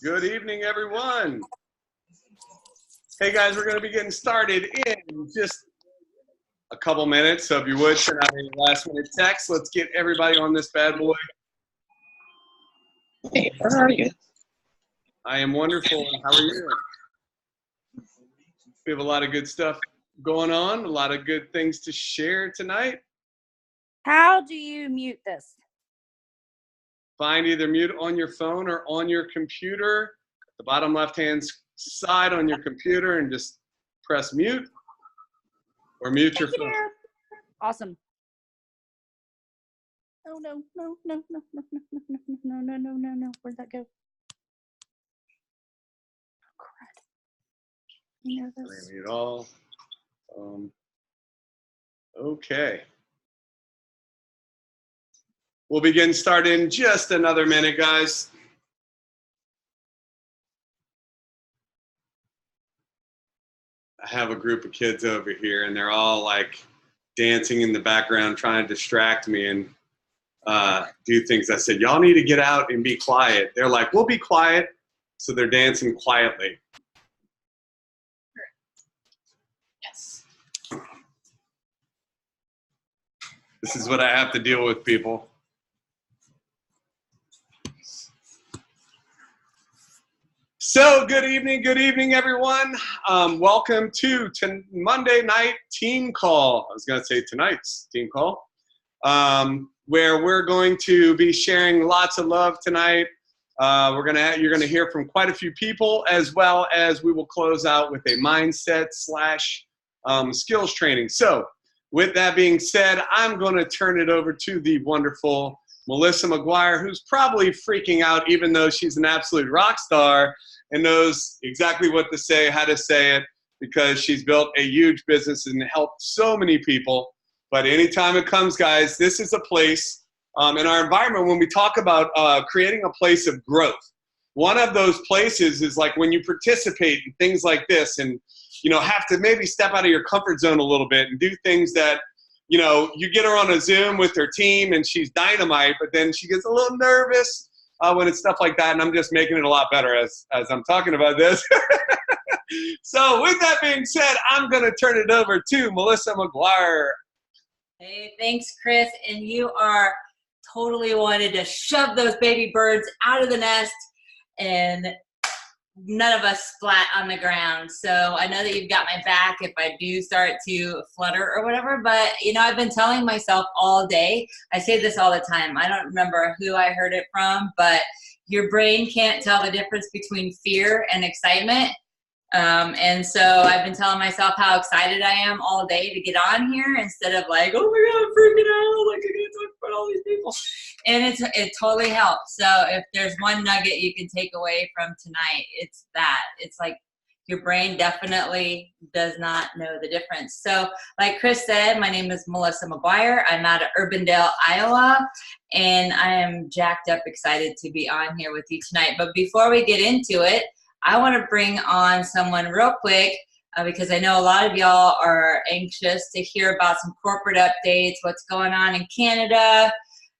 Good evening, everyone. Hey, guys, we're going to be getting started in just a couple minutes. So if you would, send out any last-minute text. Let's get everybody on this bad boy. Hey, how are you? I am wonderful. How are you? We have a lot of good stuff going on, a lot of good things to share tonight. How do you mute this? Find either mute on your phone or on your computer, the bottom left-hand side on your computer, and just press mute or mute your phone. Awesome. Oh no, no, no, no, no, no, no, no, no, no, no, no, no. Where'd that go? Oh, crud. You know this. Mute all. Okay. We'll begin starting in just another minute, guys. I have a group of kids over here, and they're all like dancing in the background, trying to distract me and do things. I said, y'all need to get out and be quiet. They're like, we'll be quiet. So they're dancing quietly. Yes. This is what I have to deal with, people. So good evening, everyone. Welcome to Monday night team call. I was going to say tonight's team call, where we're going to be sharing lots of love tonight. You're gonna hear from quite a few people, as well as we will close out with a mindset / skills training. So with that being said, I'm going to turn it over to the wonderful Melissa McGuire, who's probably freaking out, even though she's an absolute rock star and knows exactly what to say, how to say it, because she's built a huge business and helped so many people. But anytime it comes, guys, this is a place in our environment when we talk about creating a place of growth. One of those places is like when you participate in things like this and, you know, have to maybe step out of your comfort zone a little bit and do things that, you know, you get her on a Zoom with her team and she's dynamite, but then she gets a little nervous when it's stuff like that, and I'm just making it a lot better as I'm talking about this. So with that being said, I'm going to turn it over to Melissa McGuire. Hey, thanks, Chris. And you are totally wanted to shove those baby birds out of the nest and none of us splat on the ground. So I know that you've got my back if I do start to flutter or whatever, but you know, I've been telling myself all day, I say this all the time, I don't remember who I heard it from, but your brain can't tell the difference between fear and excitement. And so I've been telling myself how excited I am all day to get on here instead of like, oh my God, I'm freaking out, like I gotta talk about all these people. And it totally helps. So if there's one nugget you can take away from tonight, it's that. It's like your brain definitely does not know the difference. So like Chris said, my name is Melissa McGuire. I'm out of Urbandale, Iowa, and I am jacked up excited to be on here with you tonight. But before we get into it, I want to bring on someone real quick because I know a lot of y'all are anxious to hear about some corporate updates, what's going on in Canada.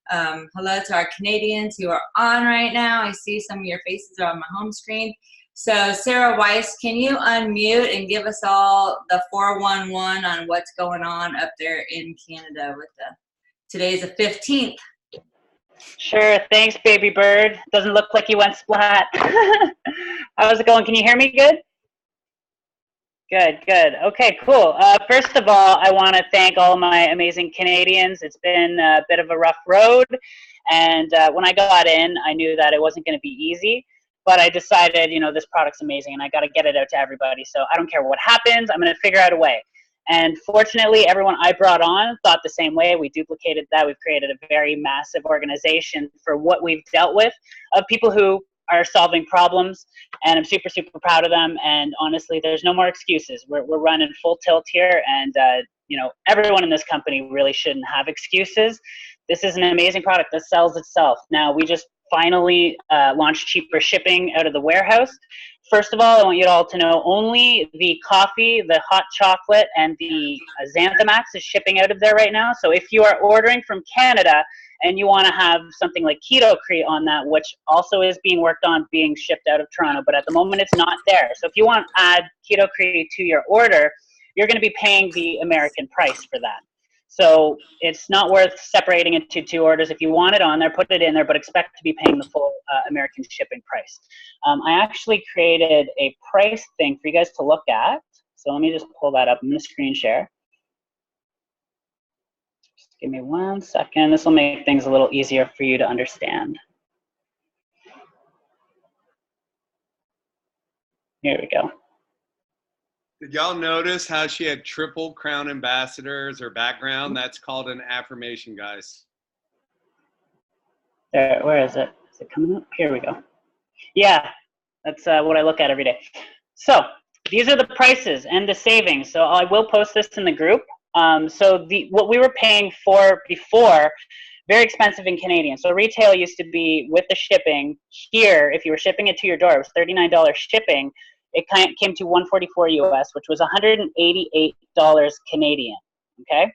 Hello to our Canadians who are on right now. I see some of your faces are on my home screen. So Sarah Weiss, can you unmute and give us all the 411 on what's going on up there in Canada with today's the 15th. Sure. Thanks, baby bird. Doesn't look like you went splat. How's it going? Can you hear me good? Good, good. Okay, cool. First of all, I want to thank all of my amazing Canadians. It's been a bit of a rough road. And when I got in, I knew that it wasn't going to be easy. But I decided, you know, this product's amazing and I got to get it out to everybody. So I don't care what happens. I'm going to figure out a way. And fortunately, everyone I brought on thought the same way. We duplicated that. We've created a very massive organization for what we've dealt with of people who are solving problems. And I'm super, super proud of them. And honestly, there's no more excuses. We're running full tilt here. And, you know, everyone in this company really shouldn't have excuses. This is an amazing product that sells itself. Now, we just finally launched cheaper shipping out of the warehouse. First of all, I want you all to know only the coffee, the hot chocolate, and the Xanthamax is shipping out of there right now. So if you are ordering from Canada and you want to have something like KetoCrete on that, which also is being worked on being shipped out of Toronto, but at the moment it's not there. So if you want to add KetoCrete to your order, you're going to be paying the American price for that. So it's not worth separating into 2 orders. If you want it on there, put it in there, but expect to be paying the full American shipping price. I actually created a price thing for you guys to look at. So let me just pull that up. I'm going to screen share. Just give me 1 second. This will make things a little easier for you to understand. Here we go. Did y'all notice how she had triple Crown Ambassador as her background? That's called an affirmation, guys. There, where is it? Is it coming up? Here we go. Yeah, that's what I look at every day. So these are the prices and the savings. So I will post this in the group. So what we were paying for before, very expensive in Canadian. So retail used to be with the shipping. Here, if you were shipping it to your door, it was $39 shipping. It came to $144 US, which was $188 Canadian. Okay,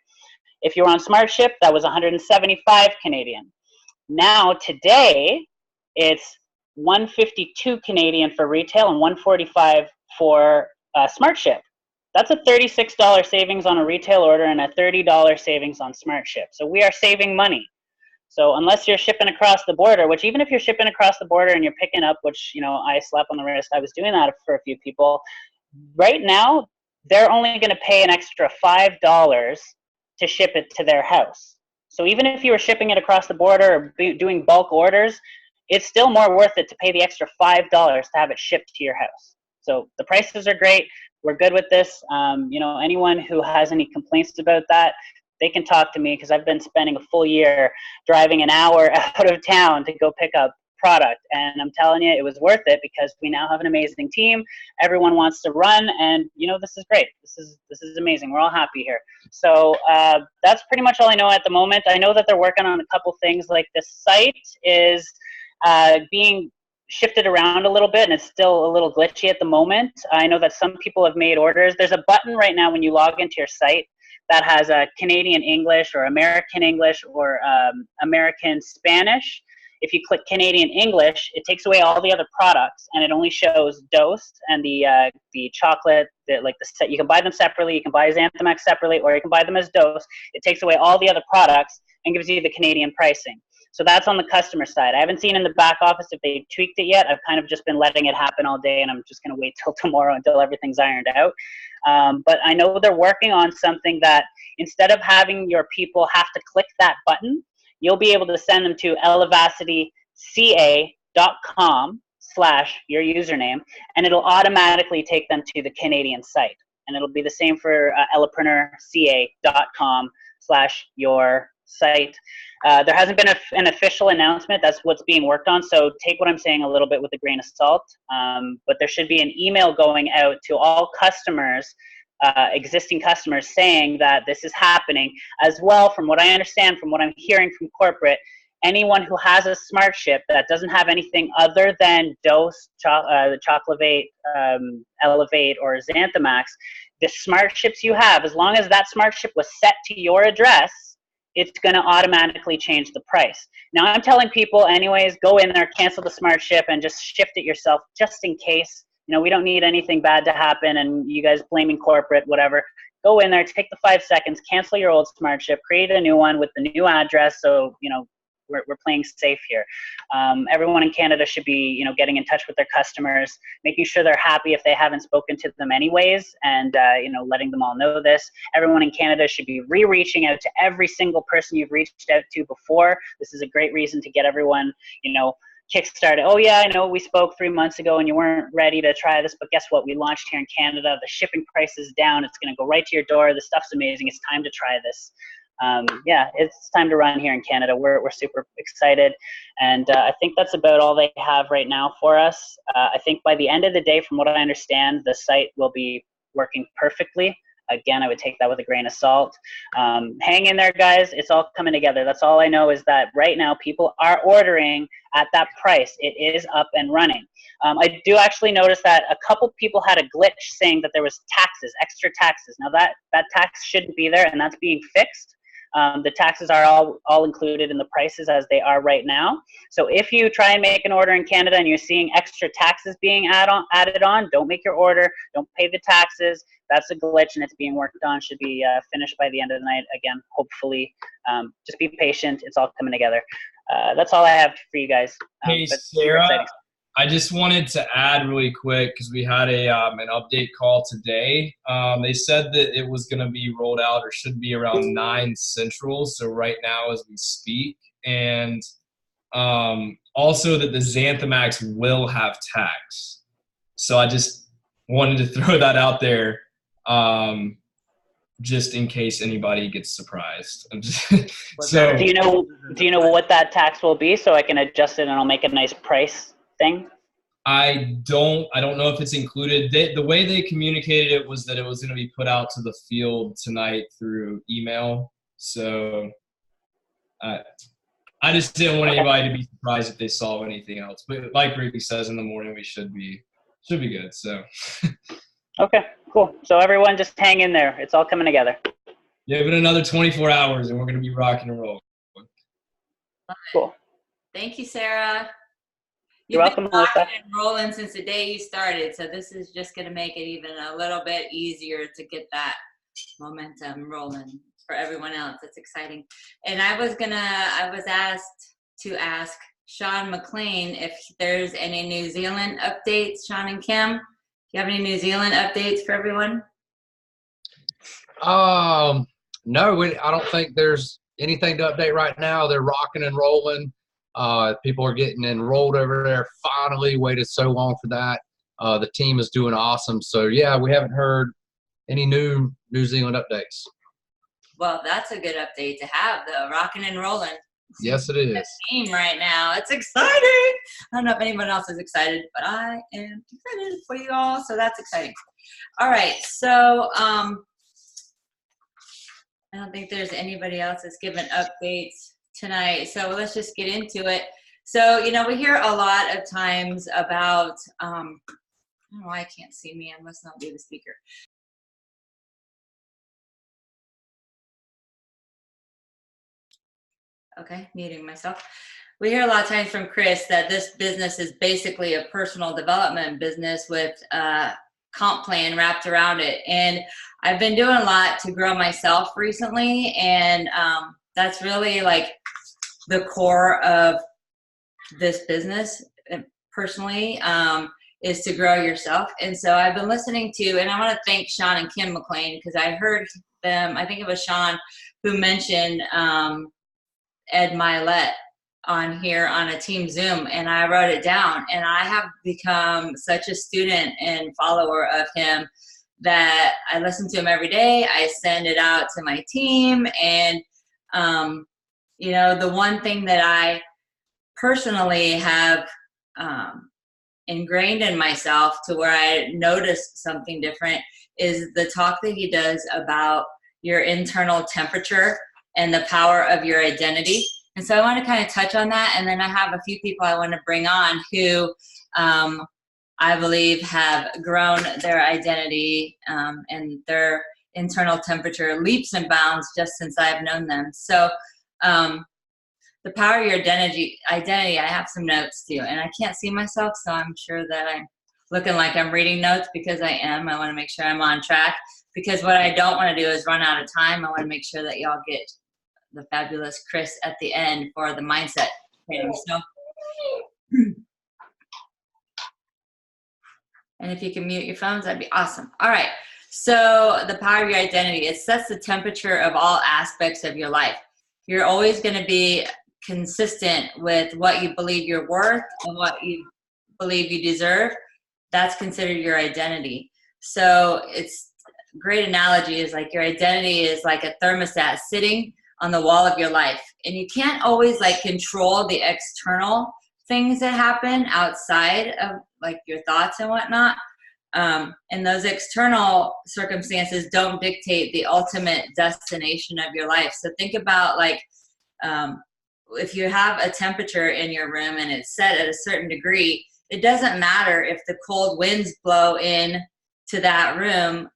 if you were on Smart Ship, that was $175 Canadian. Now today, it's $152 Canadian for retail and $145 for Smart Ship. That's a $36 savings on a retail order and a $30 savings on Smart Ship. So we are saving money. So unless you're shipping across the border, which even if you're shipping across the border and you're picking up, which, you know, I slap on the wrist, I was doing that for a few people. Right now, they're only going to pay an extra $5 to ship it to their house. So even if you were shipping it across the border or doing bulk orders, it's still more worth it to pay the extra $5 to have it shipped to your house. So the prices are great. We're good with this. You know, anyone who has any complaints about that, they can talk to me, because I've been spending a full year driving an hour out of town to go pick up product. And I'm telling you, it was worth it, because we now have an amazing team. Everyone wants to run, and you know, this is great. This is amazing. We're all happy here. So that's pretty much all I know at the moment. I know that they're working on a couple things, like the site is being shifted around a little bit, and it's still a little glitchy at the moment. I know that some people have made orders. There's a button right now when you log into your site that has a Canadian English or American English or American Spanish. If you click Canadian English, it takes away all the other products, and it only shows Dose and the chocolate. You can buy them separately. You can buy Xanthamax separately, or you can buy them as Dose. It takes away all the other products and gives you the Canadian pricing. So that's on the customer side. I haven't seen in the back office if they tweaked it yet. I've kind of just been letting it happen all day, and I'm just going to wait till tomorrow until everything's ironed out. But I know they're working on something that instead of having your people have to click that button, you'll be able to send them to elevacity.ca.com/your username, and it'll automatically take them to the Canadian site. And it'll be the same for ellepreneurca.com/your site. There hasn't been an official announcement. That's what's being worked on. So take what I'm saying a little bit with a grain of salt. But there should be an email going out to all customers, existing customers, saying that this is happening. As well, from what I understand, from what I'm hearing from corporate, anyone who has a Smart Ship that doesn't have anything other than Dose, the Chocolate, Elevate, or Xanthamax, the Smart Ships you have, as long as that Smart Ship was set to your address, it's going to automatically change the price. Now, I'm telling people anyways, go in there, cancel the Smart Ship, and just shift it yourself, just in case. You know, we don't need anything bad to happen, and you guys blaming corporate, whatever. Go in there, take the 5 seconds, cancel your old Smart Ship, create a new one with the new address, so, you know, we're playing safe here. Everyone in Canada should be, you know, getting in touch with their customers, making sure they're happy if they haven't spoken to them anyways, and you know, letting them all know this. Everyone in Canada should be reaching out to every single person you've reached out to before. This is a great reason to get everyone, you know, kickstarted. Oh yeah, I know we spoke 3 months ago and you weren't ready to try this, but guess what? We launched here in Canada. The shipping price is down. It's going to go right to your door. The stuff's amazing. It's time to try this. Yeah, it's time to run here in Canada. We're super excited, and I think that's about all they have right now for us. I think by the end of the day, from what I understand, the site will be working perfectly. Again, I would take that with a grain of salt. Hang in there, guys. It's all coming together. That's all I know, is that right now people are ordering at that price. It is up and running. I do actually notice that a couple people had a glitch saying that there was taxes, extra taxes. Now that tax shouldn't be there, and that's being fixed. The taxes are all included in the prices as they are right now. So if you try and make an order in Canada and you're seeing extra taxes being added on, don't make your order, don't pay the taxes. That's a glitch and it's being worked on. Should be finished by the end of the night. Again, hopefully, just be patient. It's all coming together. That's all I have for you guys. Hey, but super Sarah, exciting. I just wanted to add really quick because we had an update call today. They said that it was going to be rolled out or should be around 9 Central, so right now as we speak. And also that the Xanthamax will have tax. So I just wanted to throw that out there just in case anybody gets surprised. So Do you know what that tax will be so I can adjust it and I'll make a nice price thing? I don't know if it's included. The way they communicated it was that it was going to be put out to the field tonight through email. So I just didn't want anybody to be surprised if they saw anything else. But like Ruby says, in the morning we should be good. So Okay, cool. So everyone just hang in there. It's all coming together. give it another 24 hours and we're going to be rocking and rolling. Cool. Thank you, Sarah. You're You've been welcome, Melissa. rocking and rolling since the day you started, so this is just going to make it even a little bit easier to get that momentum rolling for everyone else. It's exciting. And I was asked to ask Sean McLean if there's any New Zealand updates. Sean and Kim, do you have any New Zealand updates for everyone? No, I don't think there's anything to update right now. They're rocking and rolling. People are getting enrolled over there. Finally, waited so long for that. The team is doing awesome. So yeah, we haven't heard any New Zealand updates. Well, that's a good update to have, though. Rocking and rolling. Yes, it is. Team right now. It's exciting. I don't know if anyone else is excited, but I am excited for you all. So that's exciting. All right. So I don't think there's anybody else that's given updates tonight. So let's just get into it. So, we hear a lot of times about, I don't know why I can't see me. I must not be the speaker. Okay, muting myself. We hear a lot of times from Chris that this business is basically a personal development business with a comp plan wrapped around it. And I've been doing a lot to grow myself recently, and that's really like the core of this business personally, is to grow yourself. And so I've been listening to, and I want to thank Sean and Kim McLean, because I heard them, I think it was Sean who mentioned Ed Milet on here on a team Zoom, and I wrote it down, and I have become such a student and follower of him that I listen to him every day. I send it out to my team, and the one thing that I personally have ingrained in myself to where I noticed something different is the talk that he does about your internal temperature and the power of your identity. And so I want to kind of touch on that. And then I have a few people I want to bring on who I believe have grown their identity and their internal temperature leaps and bounds just since I've known them. So the power of your identity, I have some notes too. And I can't see myself, so I'm sure that I'm looking like I'm reading notes, because I am. I want to make sure I'm on track, because what I don't want to do is run out of time. I want to make sure that y'all get the fabulous Chris at the end for the mindset training. So, and if you can mute your phones, that'd be awesome. All right. So the power of your identity, it sets the temperature of all aspects of your life. You're always going to be consistent with what you believe you're worth and what you believe you deserve. That's considered your identity. So it's a great analogy is like your identity is like a thermostat sitting on the wall of your life. And you can't always like control the external things that happen outside of like your thoughts and whatnot. And those external circumstances don't dictate the ultimate destination of your life. So think about like, if you have a temperature in your room and it's set at a certain degree, it doesn't matter if the cold winds blow in to that room,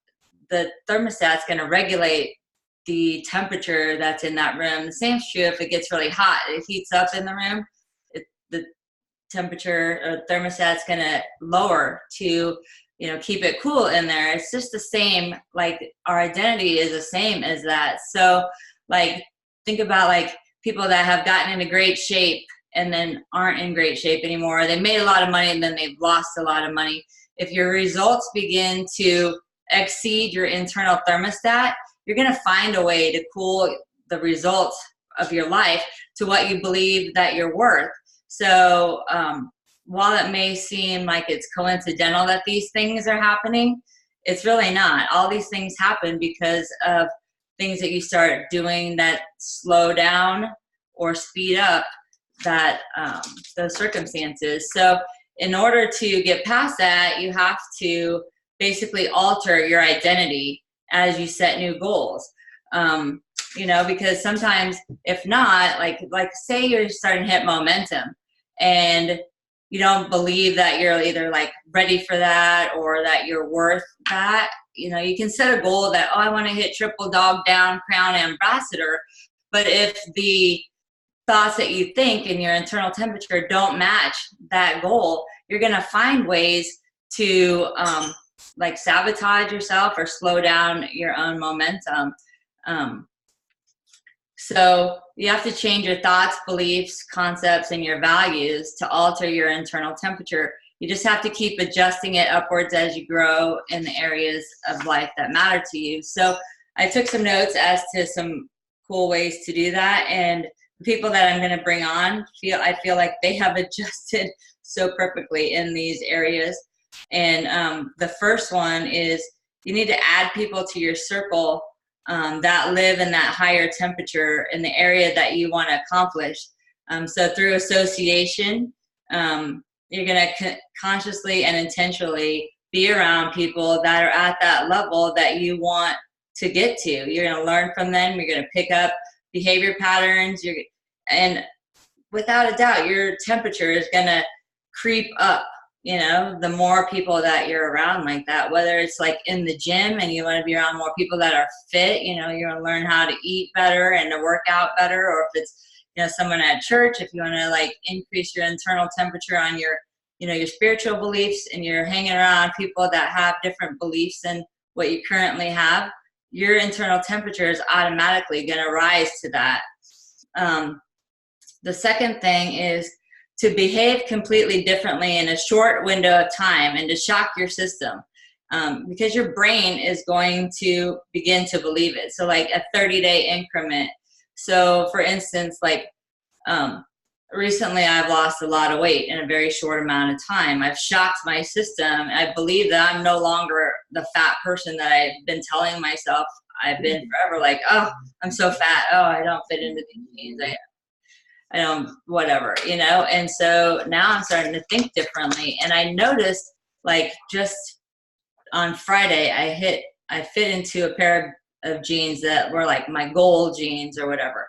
the thermostat's going to regulate the temperature that's in that room. The same is true if it gets really hot. It heats up in the room. The temperature or thermostat's going to lower to, you know, keep it cool in there. It's just the same. Like our identity is the same as that. So like think about like people that have gotten into great shape and then aren't in great shape anymore. They made a lot of money and then they've lost a lot of money. If your results begin to exceed your internal thermostat, you're going to find a way to cool the results of your life to what you believe that you're worth. So while it may seem like it's coincidental that these things are happening, it's really not. All these things happen because of things that you start doing that slow down or speed up that those circumstances. So in order to get past that, you have to basically alter your identity as you set new goals. You know, because sometimes if not, like say you're starting to hit momentum and you don't believe that you're either like ready for that or that you're worth that, you know, you can set a goal that, oh, I want to hit triple dog down crown ambassador. But if the thoughts that you think in your internal temperature don't match that goal, you're going to find ways to like sabotage yourself or slow down your own momentum. So you have to change your thoughts, beliefs, concepts, and your values to alter your internal temperature. You just have to keep adjusting it upwards as you grow in the areas of life that matter to you. So I took some notes as to some cool ways to do that. And the people that I'm going to bring on, I feel like they have adjusted so perfectly in these areas. And the first one is you need to add people to your circle that live in that higher temperature in the area that you want to accomplish. So through association, you're going to consciously and intentionally be around people that are at that level that you want to get to. You're going to learn from them. You're going to pick up behavior patterns. And without a doubt, your temperature is going to creep up. You know, the more people that you're around like that, whether it's like in the gym and you want to be around more people that are fit, you know, you're going to learn how to eat better and to work out better. Or if it's, you know, someone at church, if you want to like increase your internal temperature on your, you know, your spiritual beliefs, and you're hanging around people that have different beliefs than what you currently have, your internal temperature is automatically going to rise to that. The second thing is to behave completely differently in a short window of time and to shock your system, because your brain is going to begin to believe it. So like a 30-day increment. So for instance, like recently I've lost a lot of weight in a very short amount of time. I've shocked my system. I believe that I'm no longer the fat person that I've been telling myself I've been forever. Like, oh, I'm so fat. Oh, I don't fit into these jeans. I don't, whatever, you know? And so now I'm starting to think differently. And I noticed, like, just on Friday, I fit into a pair of jeans that were like my goal jeans or whatever.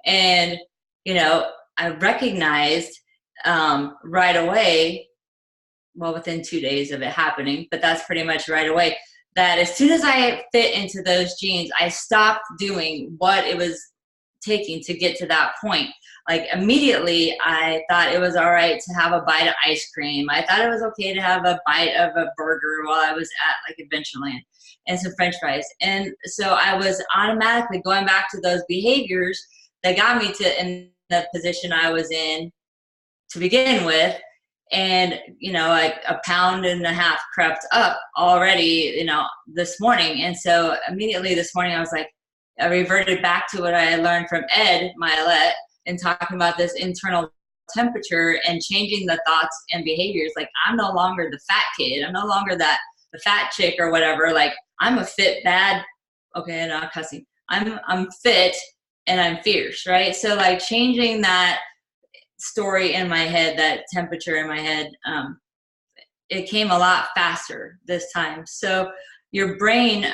And, you know, I recognized right away, well, within 2 days of it happening, but that's pretty much right away, that as soon as I fit into those jeans, I stopped doing what it was taking to get to that point. Like immediately I thought it was all right to have a bite of ice cream. I thought it was okay to have a bite of a burger while I was at like Adventureland and some French fries. And so I was automatically going back to those behaviors that got me to in the position I was in to begin with. And, you know, like 1.5 pounds crept up already, you know, this morning. And so immediately this morning I was like, I reverted back to what I had learned from Ed Milet and talking about this internal temperature and changing the thoughts and behaviors. Like, I'm no longer the fat kid. I'm no longer the fat chick or whatever. Like, I'm a fit, bad, okay, not cussing. I'm fit and I'm fierce, right? So like changing that story in my head, that temperature in my head, it came a lot faster this time. So your brain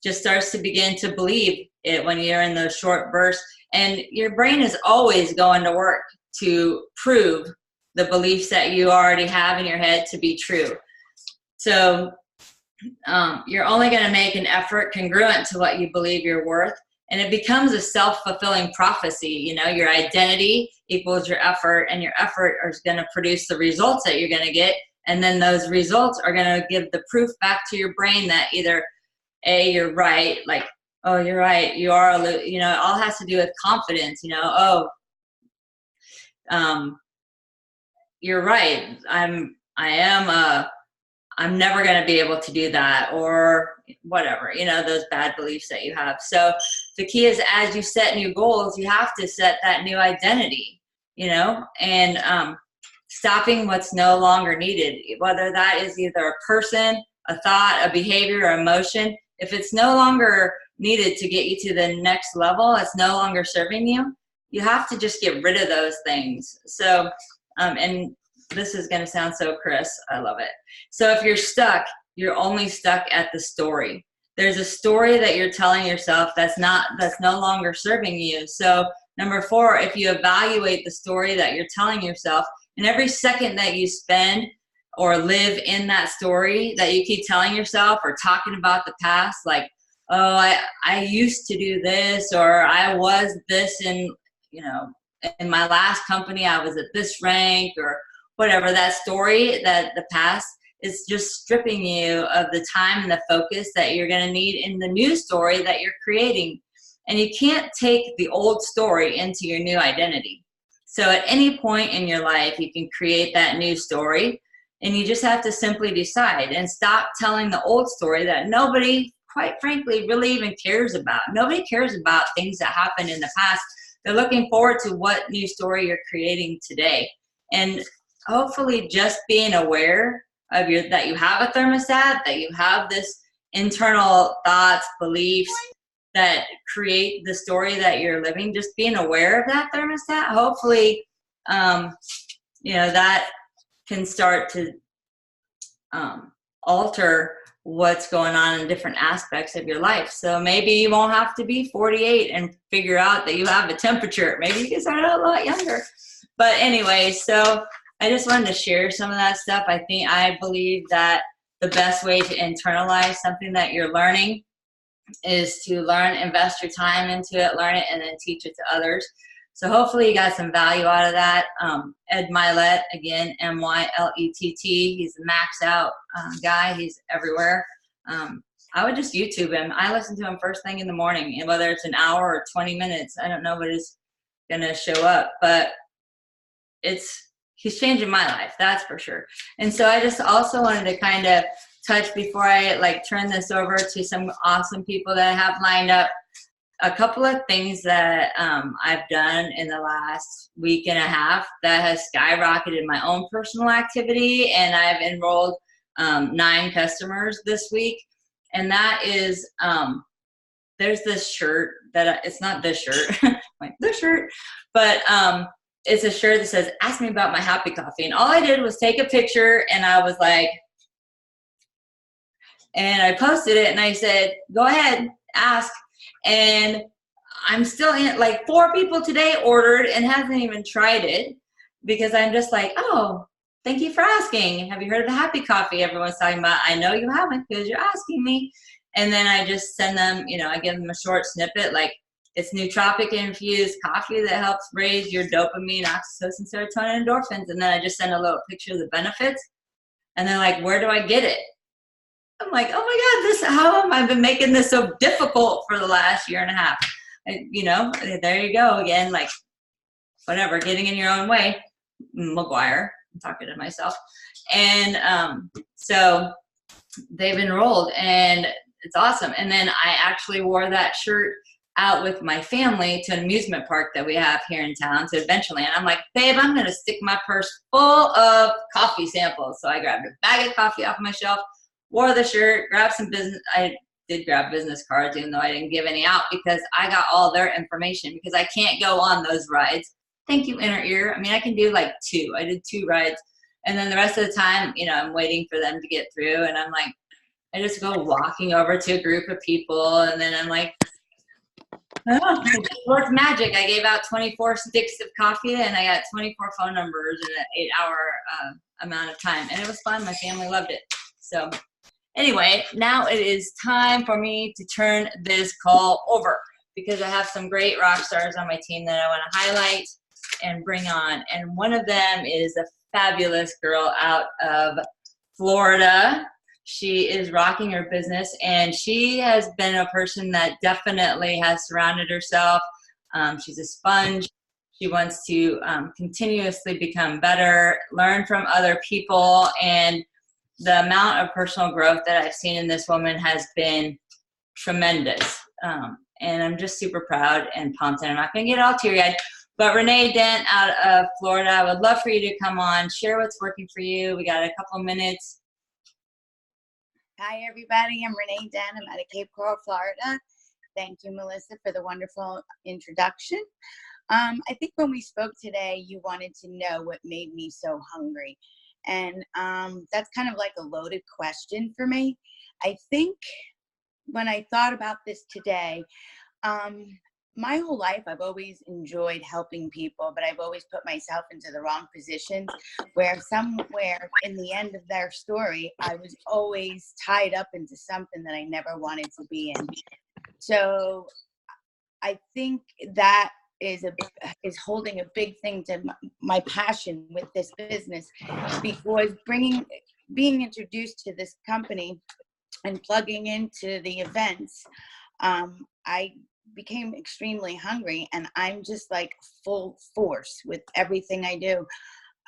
just starts to begin to believe it when you're in those short bursts. And your brain is always going to work to prove the beliefs that you already have in your head to be true. So you're only going to make an effort congruent to what you believe you're worth. And it becomes a self-fulfilling prophecy. You know, your identity equals your effort, and your effort is going to produce the results that you're going to get. And then those results are going to give the proof back to your brain that either A, you're right, like, oh, you're right, you are, you know, it all has to do with confidence, you know, you're right, I'm never going to be able to do that, or whatever, you know, those bad beliefs that you have. So the key is, as you set new goals, you have to set that new identity, you know, and stopping what's no longer needed, whether that is either a person, a thought, a behavior, or emotion. If it's no longer needed to get you to the next level, it's no longer serving you, you have to just get rid of those things. So, and this is going to sound so Chris, I love it. So if you're stuck, you're only stuck at the story. There's a story that you're telling yourself that's no longer serving you. So number 4, if you evaluate the story that you're telling yourself, and every second that you spend or live in that story that you keep telling yourself or talking about the past, like, oh, I used to do this, or I was this in, you know, in my last company, I was at this rank, or whatever, that story, that the past is just stripping you of the time and the focus that you're going to need in the new story that you're creating. And you can't take the old story into your new identity. So at any point in your life, you can create that new story, and you just have to simply decide and stop telling the old story that nobody, quite frankly, really even cares about. Nobody cares about things that happened in the past. They're looking forward to what new story you're creating today. And hopefully just being aware of that you have a thermostat, that you have this internal thoughts, beliefs that create the story that you're living, just being aware of that thermostat, hopefully, you know, that can start to alter what's going on in different aspects of your life. So maybe you won't have to be 48 and figure out that you have a temperature. Maybe you can start out a lot younger. But anyway, so I just wanted to share some of that stuff. I believe that the best way to internalize something that you're learning is to learn, invest your time into it, learn it, and then teach it to others. So hopefully you got some value out of that. Ed Mylett, again, Mylett. He's a max out guy. He's everywhere. I would just YouTube him. I listen to him first thing in the morning, and whether it's an hour or 20 minutes, I don't know what is going to show up, but he's changing my life, that's for sure. And so I just also wanted to kind of touch, before I turn this over to some awesome people that I have lined up, a couple of things that I've done in the last week and a half that has skyrocketed my own personal activity, and I've enrolled 9 customers this week. And that is, there's this shirt that it's not this shirt, like this shirt, but it's a shirt that says, "Ask me about my happy coffee." And all I did was take a picture, and I was like, and I posted it, and I said, go ahead, ask. And I'm still in, 4 people today ordered and hasn't even tried it, because I'm just like, oh, thank you for asking. Have you heard of the happy coffee everyone's talking about? I know you haven't, because you're asking me. And then I just send them, I give them a short snippet, like, it's nootropic infused coffee that helps raise your dopamine, oxytocin, serotonin, endorphins. And then I just send a little picture of the benefits. And they're like, where do I get it? I'm like, oh my God, how have I been making this so difficult for the last year and a half? There you go again, whatever, getting in your own way. McGuire, I'm talking to myself. And so they've enrolled, and it's awesome. And then I actually wore that shirt out with my family to an amusement park that we have here in town, to Adventureland. I'm like, babe, I'm going to stick my purse full of coffee samples. So I grabbed a bag of coffee off my shelf, wore the shirt, grabbed some business. I did grab business cards, even though I didn't give any out, because I got all their information, because I can't go on those rides. Thank you, Inner Ear. I mean, I can do 2. I did 2 rides. And then the rest of the time, I'm waiting for them to get through. And I'm like, I just go walking over to a group of people. And then I'm like, oh, it just worked magic. I gave out 24 sticks of coffee, and I got 24 phone numbers in an 8-hour amount of time. And it was fun. My family loved it. So anyway, now it is time for me to turn this call over. because I have some great rock stars on my team that I want to highlight and bring on. And one of them is a fabulous girl out of Florida. She is rocking her business, and she has been a person that definitely has surrounded herself. She's a sponge. She wants to continuously become better, learn from other people, and the amount of personal growth that I've seen in this woman has been tremendous. And I'm just super proud and pumped, and I'm not going to get all teary-eyed. But Renee Dent out of Florida, I would love for you to come on, share what's working for you. We got a couple of minutes. Hi, everybody. I'm Renee Dent. I'm out of Cape Coral, Florida. Thank you, Melissa, for the wonderful introduction. I think when we spoke today, you wanted to know what made me so hungry. And that's kind of like a loaded question for me. I think when I thought about this today, my whole life, I've always enjoyed helping people, but I've always put myself into the wrong positions where somewhere in the end of their story, I was always tied up into something that I never wanted to be in. So I think that is holding a big thing to my passion with this business, because being introduced to this company and plugging into the events, I became extremely hungry, and I'm just like full force with everything I do.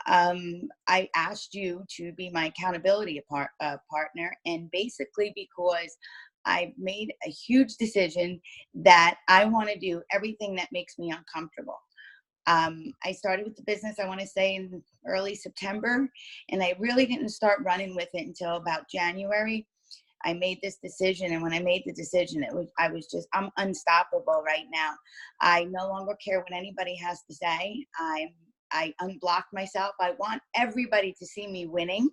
I asked you to be my accountability partner, and basically because I made a huge decision that I want to do everything that makes me uncomfortable. I started with the business, I want to say, in early September, and I really didn't start running with it until about January. I made this decision, and when I made the decision, I'm unstoppable right now. I no longer care what anybody has to say. I unblocked myself. I want everybody to see me winning.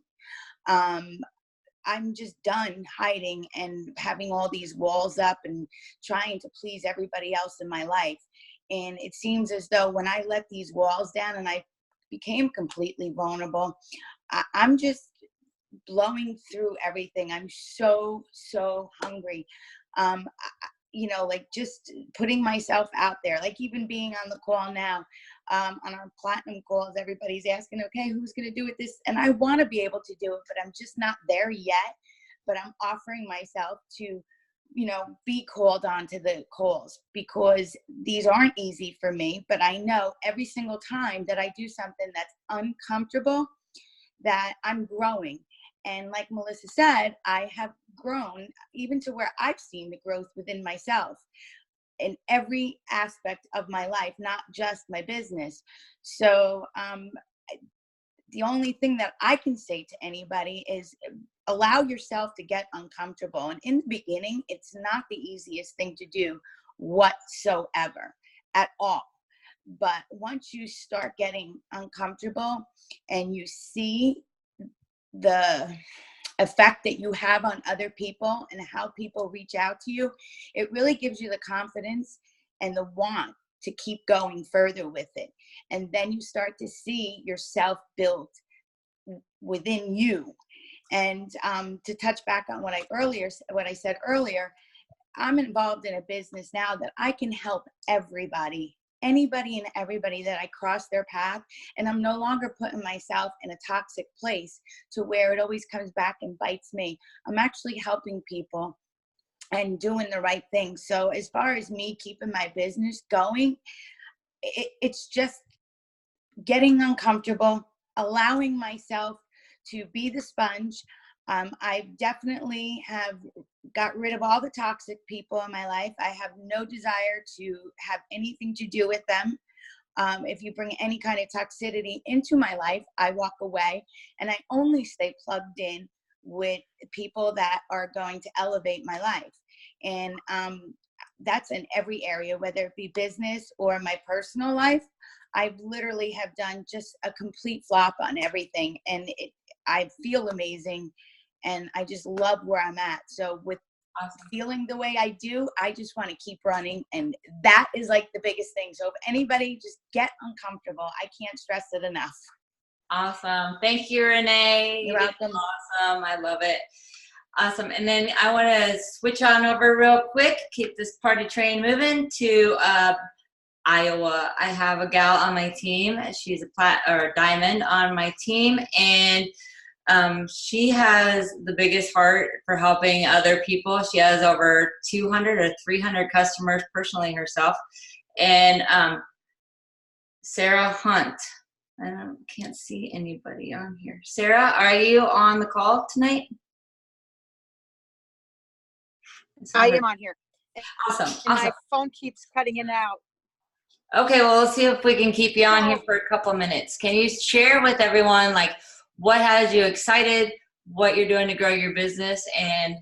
I'm just done hiding and having all these walls up and trying to please everybody else in my life. And it seems as though when I let these walls down and I became completely vulnerable, I'm just blowing through everything. I'm so hungry. Like just putting myself out there, like even being on the call now, on our platinum calls, everybody's asking, okay, who's going to do it this? And I want to be able to do it, but I'm just not there yet. But I'm offering myself to, be called on to the calls, because these aren't easy for me. But I know every single time that I do something that's uncomfortable, that I'm growing. And like Melissa said, I have grown even to where I've seen the growth within myself in every aspect of my life, not just my business. So the only thing that I can say to anybody is allow yourself to get uncomfortable. And in the beginning, it's not the easiest thing to do whatsoever at all. But once you start getting uncomfortable and you see the effect that you have on other people and how people reach out to you, it really gives you the confidence and the want to keep going further with it. And then you start to see yourself built within you. And to touch back on what I said earlier, I'm involved in a business now that I can help everybody, anybody and everybody that I cross their path. And I'm no longer putting myself in a toxic place to where it always comes back and bites me. I'm actually helping people and doing the right thing. So as far as me keeping my business going, it's just getting uncomfortable, allowing myself to be the sponge. I definitely have got rid of all the toxic people in my life. I have no desire to have anything to do with them. If you bring any kind of toxicity into my life, I walk away, and I only stay plugged in with people that are going to elevate my life. And that's in every area, whether it be business or my personal life. I literally have done just a complete flop on everything, and I feel amazing, and I just love where I'm at. So with feeling the way I do, I just want to keep running, and that is like the biggest thing. So if anybody just get uncomfortable, I can't stress it enough. Awesome. Thank you, Renee. You're welcome. Awesome. I love it. Awesome. And then I want to switch on over real quick, keep this party train moving to Iowa. I have a gal on my team. She's a diamond on my team, and she has the biggest heart for helping other people. She has over 200 or 300 customers personally herself. And Sarah Hunt. I can't see anybody on here. Sarah, are you on the call tonight? I am on here. Awesome. And Awesome. my phone keeps cutting in and out. Okay, well, let's see if we can keep you on here for a couple minutes. Can you share with everyone, like, what has you excited, what you're doing to grow your business, and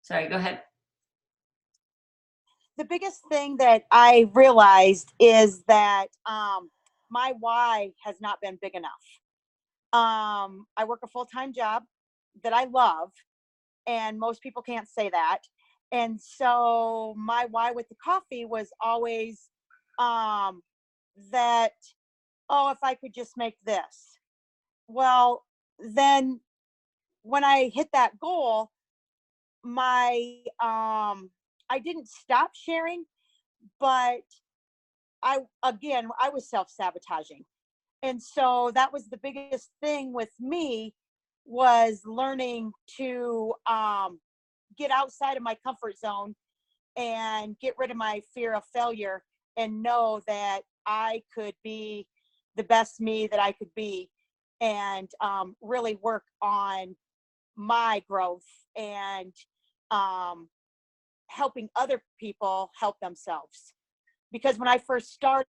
sorry, go ahead. The biggest thing that I realized is that my why has not been big enough. I work a full-time job that I love, and most people can't say that. And so my why with the coffee was always that, oh, if I could just make this. Well, then when I hit that goal, my I didn't stop sharing, but I was self-sabotaging. And so that was the biggest thing with me, was learning to get outside of my comfort zone and get rid of my fear of failure and know that I could be the best me that I could be, and really work on my growth and helping other people help themselves. Because when I first started,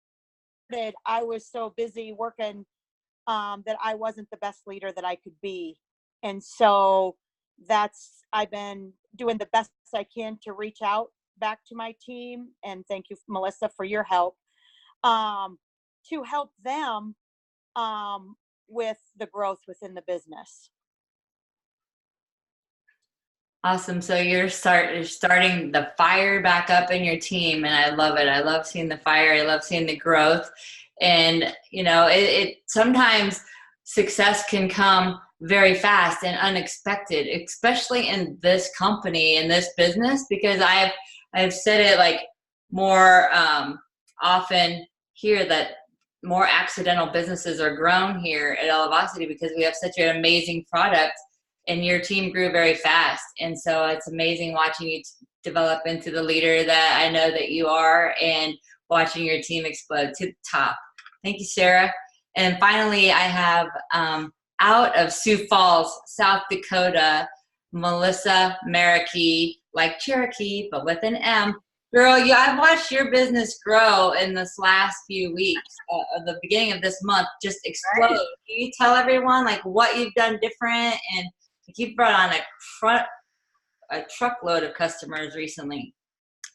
I was so busy working that I wasn't the best leader that I could be. And so I've been doing the best I can to reach out back to my team. And thank you, Melissa, for your help, to help them with the growth within the business. Awesome. So you're starting the fire back up in your team, and I love it. I love seeing the fire. I love seeing the growth. And, you know, it sometimes success can come very fast and unexpected, especially in this company, in this business, because I've said it like more often here, that more accidental businesses are grown here at Elevacity because we have such an amazing product, and your team grew very fast. And so it's amazing watching you develop into the leader that I know that you are, and watching your team explode to the top. Thank you, Sarah. And finally, I have out of Sioux Falls, South Dakota, Melissa Marikey, like Cherokee, but with an M. Girl, I've watched your business grow in this last few weeks, the beginning of this month, just explode. Right. Can you tell everyone like what you've done different? And you've brought on a truckload of customers recently.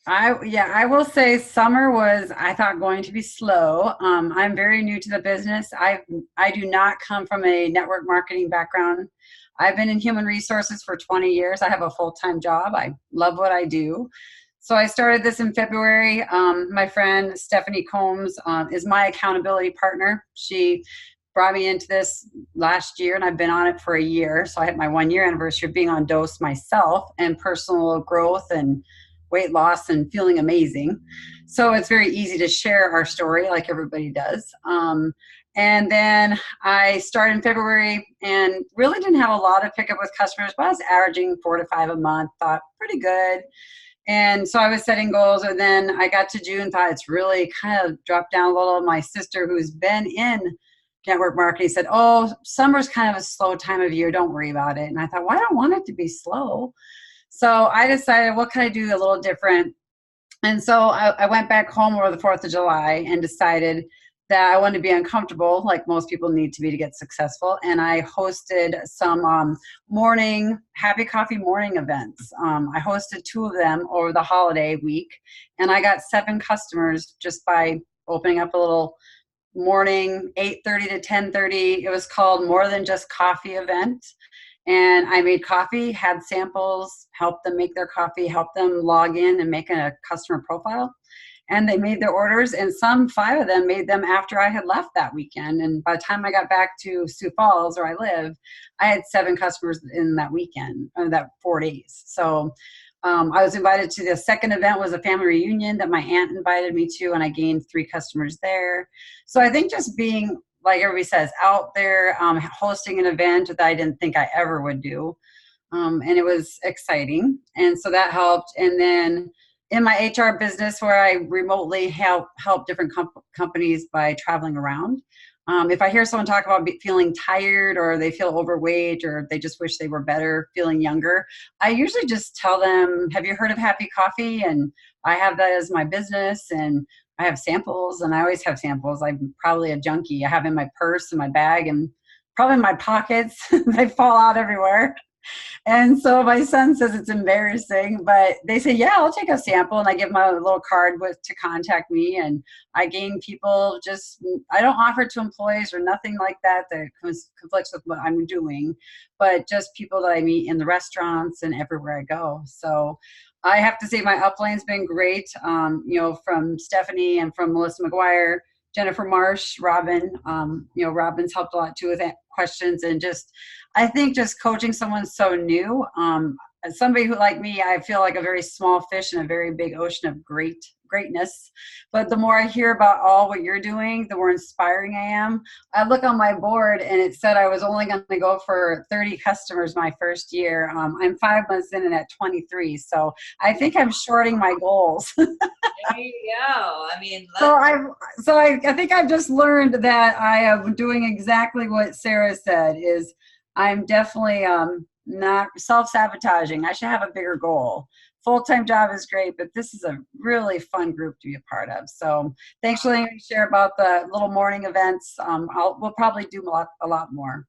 I will say summer was, I thought, going to be slow. I'm very new to the business. I do not come from a network marketing background. I've been in human resources for 20 years. I have a full-time job. I love what I do. So I started this in February. My friend Stephanie Combs is my accountability partner. She brought me into this last year, and I've been on it for a year. So I had my 1-year anniversary of being on Dose myself, and personal growth and weight loss and feeling amazing. So it's very easy to share our story like everybody does. And then I started in February and really didn't have a lot of pickup with customers, but I was averaging 4 to 5 a month, thought pretty good. And so I was setting goals, and then I got to June, thought it's really kind of dropped down a little. My sister, who's been in network marketing, said, oh, summer's kind of a slow time of year, don't worry about it. And I thought, well, I don't want it to be slow. So I decided, what can I do a little different? And so I went back home over the 4th of July and decided that I wanted to be uncomfortable, like most people need to be to get successful. And I hosted some morning, happy coffee morning events. I hosted 2 of them over the holiday week, and I got 7 customers just by opening up a little morning, 8:30 to 10:30. It was called More Than Just Coffee event. And I made coffee, had samples, helped them make their coffee, helped them log in and make a customer profile. and they made their orders, and 5 of them made them after I had left that weekend. And by the time I got back to Sioux Falls, where I live, I had 7 customers in that weekend, or that 4 days. So I was invited to the second event, was a family reunion that my aunt invited me to, and I gained 3 customers there. So I think just being, like everybody says, out there, hosting an event that I didn't think I ever would do. And it was exciting. And so that helped. And then in my HR business, where I remotely help different companies by traveling around. If I hear someone talk about feeling tired, or they feel overweight, or they just wish they were better, feeling younger, I usually just tell them, have you heard of Happy Coffee? And I have that as my business, and I have samples, and I always have samples. I'm probably a junkie. I have in my purse, in my bag, and probably in my pockets. They fall out everywhere. And so my son says it's embarrassing, but they say, yeah, I'll take a sample. And I give them a little card to contact me. And I gain people, I don't offer it to employees or nothing like that conflicts with what I'm doing, but just people that I meet in the restaurants and everywhere I go. So I have to say my upline's been great, from Stephanie and from Melissa McGuire, Jennifer Marsh, Robin. Robin's helped a lot too with questions, and I think just coaching someone so new. As somebody who, like me, I feel like a very small fish in a very big ocean of greatness. But the more I hear about all what you're doing, the more inspiring I am. I look on my board and it said I was only going to go for 30 customers my first year. I'm 5 months in and at 23. So I think I'm shorting my goals. There you go. I mean, I think I've just learned that I am doing exactly what Sarah said, is I'm definitely not self-sabotaging. I should have a bigger goal. Full-time job is great, but this is a really fun group to be a part of. So thanks for letting me share about the little morning events. We'll probably do a lot more.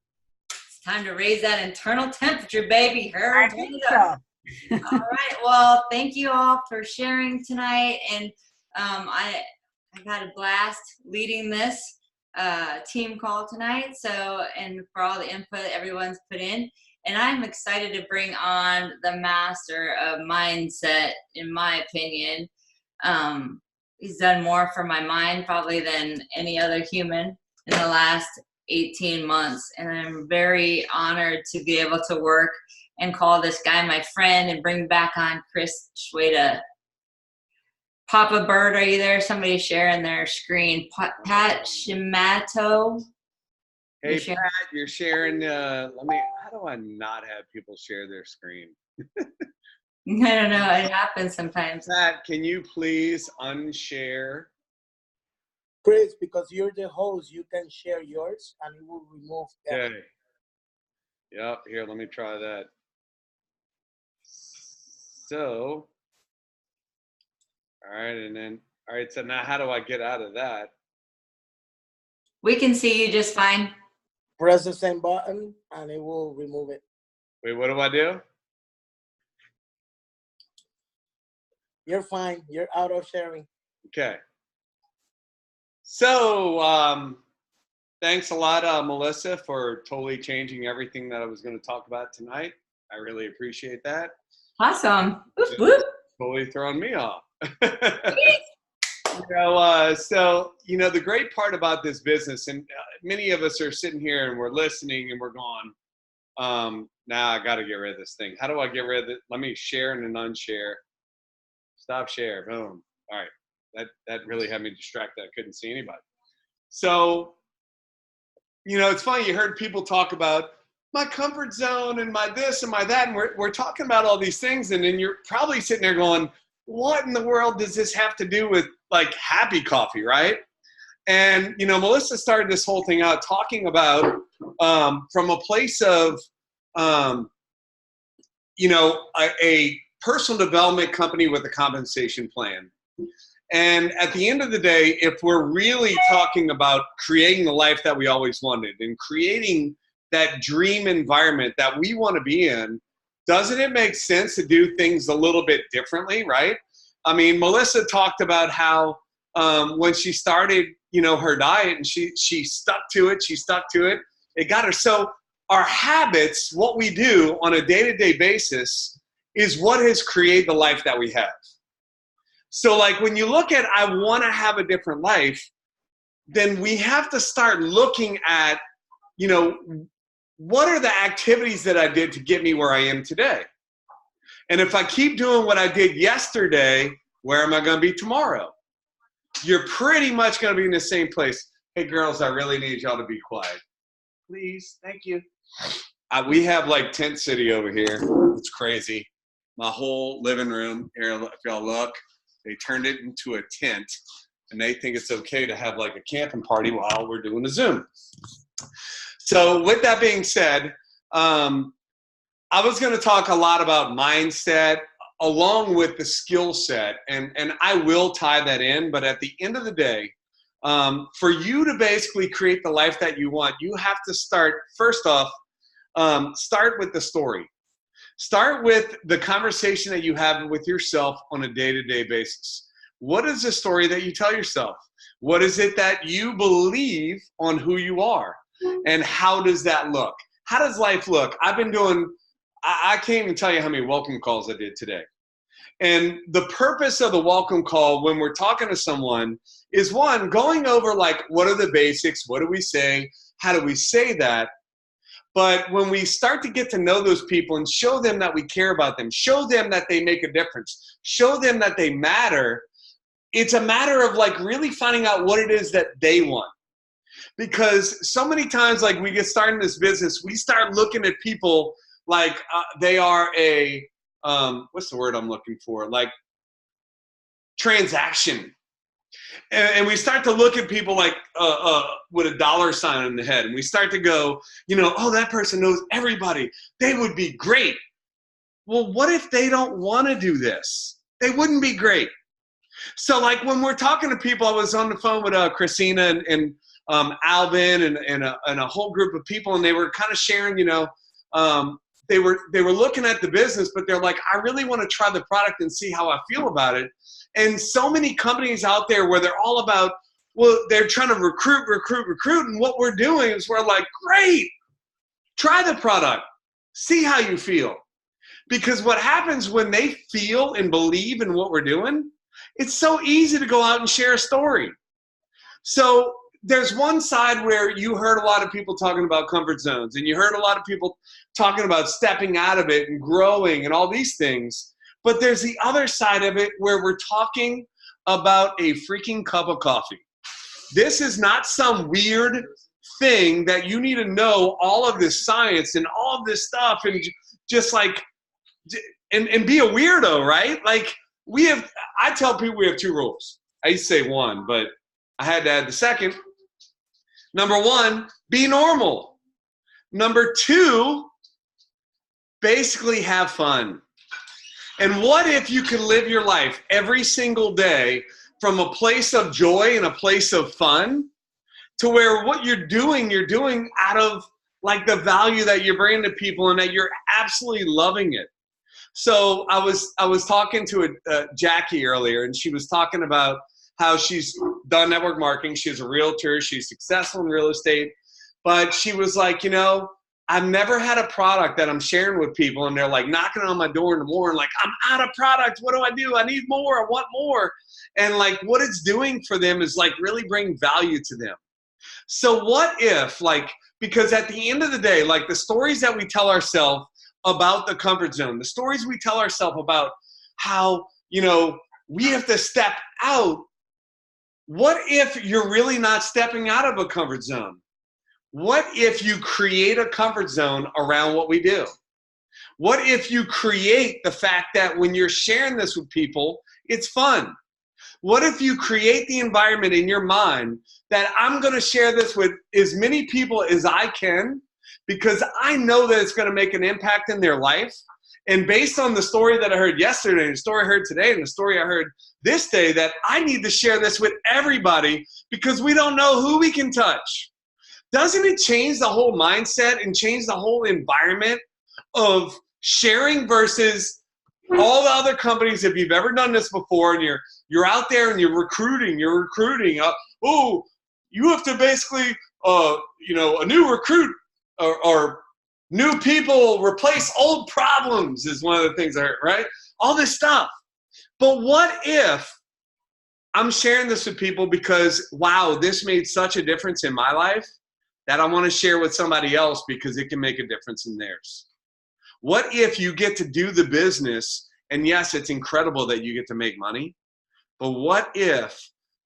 It's time to raise that internal temperature, baby. I think so. All right. Well, thank you all for sharing tonight. And I had a blast leading this team call tonight. So, and for all the input everyone's put in. And I'm excited to bring on the master of mindset, in my opinion. He's done more for my mind probably than any other human in the last 18 months. And I'm very honored to be able to work and call this guy my friend and bring back on Chris Schweda. Papa Bird, are you there? Somebody sharing their screen. Pat Shimato. Hey, Pat, you're sharing. How do I not have people share their screen? I don't know. It happens sometimes. Pat, can you please unshare? Chris, because you're the host, you can share yours and it will remove that. Okay. Yep. Here, let me try that. So, all right. So now how do I get out of that? We can see you just fine. Press the same button and it will remove it. Wait, what do I do? You're fine. You're out of sharing. Okay. So, thanks a lot, Melissa, for totally changing everything that I was going to talk about tonight. I really appreciate that. Awesome. Whoop, whoop. Totally throwing me off. The great part about this business, and many of us are sitting here and we're listening and we're going, now I got to get rid of this thing. How do I get rid of it? Let me share and then unshare. Stop share. Boom. All right. That really had me distracted. I couldn't see anybody. So, it's funny. You heard people talk about my comfort zone and my this and my that, and we're talking about all these things, and then you're probably sitting there going, what in the world does this have to do with like Happy Coffee, right? And, Melissa started this whole thing out talking about from a place of, a personal development company with a compensation plan. And at the end of the day, if we're really talking about creating the life that we always wanted and creating that dream environment that we want to be in, doesn't it make sense to do things a little bit differently, right? I mean, Melissa talked about how when she started, her diet and she stuck to it, it got her. So our habits, what we do on a day-to-day basis, is what has created the life that we have. So like when you look at, I want to have a different life, then we have to start looking at, you know, what are the activities that I did to get me where I am today? And if I keep doing what I did yesterday, where am I going to be tomorrow? You're pretty much going to be in the same place. Hey, girls, I really need y'all to be quiet. Please, thank you. We have like Tent City over here. It's crazy. My whole living room, here, if y'all look, they turned it into a tent, and they think it's okay to have like a camping party while we're doing a Zoom. So with that being said, I was going to talk a lot about mindset along with the skill set, and I will tie that in, but at the end of the day, for you to basically create the life that you want, you have to start, first off, start with the story. Start with the conversation that you have with yourself on a day-to-day basis. What is the story that you tell yourself? What is it that you believe on who you are? And how does that look? How does life look? I've been doing, I can't even tell you how many welcome calls I did today. And the purpose of the welcome call when we're talking to someone is, one, going over like, what are the basics? What do we say? How do we say that? But when we start to get to know those people and show them that we care about them, show them that they make a difference, show them that they matter, it's a matter of like really finding out what it is that they want. Because so many times, like we get started in this business, we start looking at people like they are a, what's the word I'm looking for? Like transaction. And we start to look at people like with a dollar sign in the head. And we start to go, you know, oh, that person knows everybody. They would be great. Well, what if they don't want to do this? They wouldn't be great. So like when we're talking to people, I was on the phone with Christina and Alvin and a whole group of people, and they were kind of sharing, you know, they were looking at the business, but they're like, I really want to try the product and see how I feel about it. And so many companies out there where they're all about, well, they're trying to recruit. And what we're doing is we're like, great, try the product, see how you feel. Because what happens when they feel and believe in what we're doing, it's so easy to go out and share a story. So there's one side where you heard a lot of people talking about comfort zones, and you heard a lot of people talking about stepping out of it and growing and all these things. But there's the other side of it where we're talking about a freaking cup of coffee. This is not some weird thing that you need to know all of this science and all of this stuff and just like, and be a weirdo, right? Like I tell people we have two rules. I used to say one, but I had to add the second. Number one, be normal. Number two, basically have fun. And what if you could live your life every single day from a place of joy and a place of fun to where what you're doing out of like the value that you're bringing to people and that you're absolutely loving it. So I was talking to Jackie earlier, and she was talking about how she's done network marketing. She's a realtor. She's successful in real estate. But she was like, you know, I've never had a product that I'm sharing with people and they're like knocking on my door in the morning, like, I'm out of product. What do I do? I need more. I want more. And like what it's doing for them is like really bring value to them. So what if, like, because at the end of the day, like the stories that we tell ourselves about the comfort zone, the stories we tell ourselves about how, you know, we have to step out. What if you're really not stepping out of a comfort zone? What if you create a comfort zone around what we do? What if you create the fact that when you're sharing this with people, it's fun? What if you create the environment in your mind that I'm going to share this with as many people as I can because I know that it's going to make an impact in their life? And based on the story that I heard yesterday, and the story I heard today, and the story I heard this day, that I need to share this with everybody because we don't know who we can touch. Doesn't it change the whole mindset and change the whole environment of sharing versus all the other companies? If you've ever done this before and you're out there and you're recruiting, oh, you have to basically, you know, a new recruit or new people replace old problems is one of the things I heard, right? All this stuff. But what if I'm sharing this with people because, wow, this made such a difference in my life that I want to share with somebody else because it can make a difference in theirs. What if you get to do the business, and yes, it's incredible that you get to make money, but what if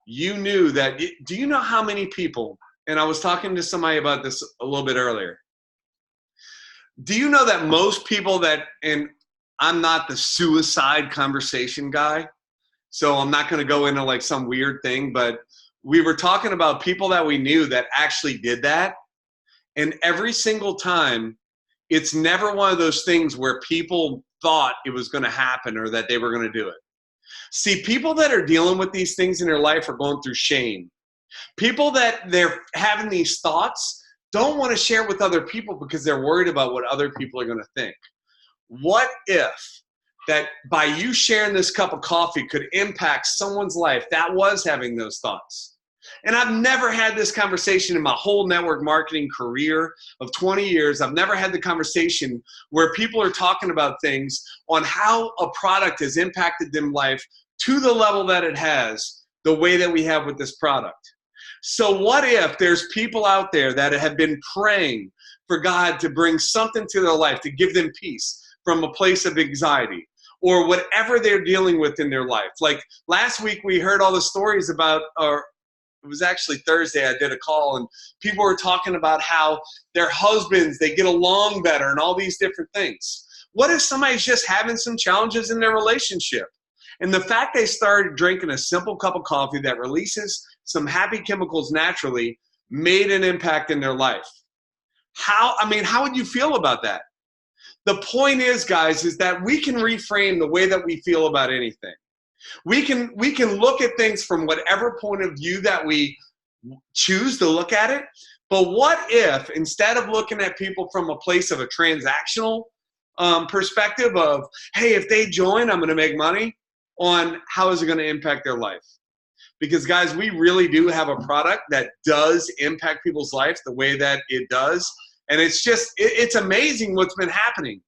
you knew that, do you know how many people, and I was talking to somebody about this a little bit earlier, do you know that most people that, and I'm not the suicide conversation guy, so I'm not going to go into like some weird thing, but we were talking about people that we knew that actually did that. And every single time, it's never one of those things where people thought it was going to happen or that they were going to do it. See, people that are dealing with these things in their life are going through shame. People that they're having these thoughts don't want to share with other people because they're worried about what other people are going to think. What if that by you sharing this cup of coffee could impact someone's life that was having those thoughts? And I've never had this conversation in my whole network marketing career of 20 years. I've never had the conversation where people are talking about things on how a product has impacted their life to the level that it has, the way that we have with this product. So what if there's people out there that have been praying for God to bring something to their life, to give them peace from a place of anxiety, or whatever they're dealing with in their life? Like last week, we heard all the stories about, or it was actually Thursday, I did a call, and people were talking about how their husbands, they get along better and all these different things. What if somebody's just having some challenges in their relationship? And the fact they started drinking a simple cup of coffee that releases some happy chemicals naturally made an impact in their life. How would you feel about that? The point is, guys, is that we can reframe the way that we feel about anything. We can look at things from whatever point of view that we choose to look at it. But what if, instead of looking at people from a place of a transactional perspective of, hey, if they join, I'm going to make money, on how is it going to impact their life? Because, guys, we really do have a product that does impact people's lives the way that it does. And it's just, it's amazing what's been happening.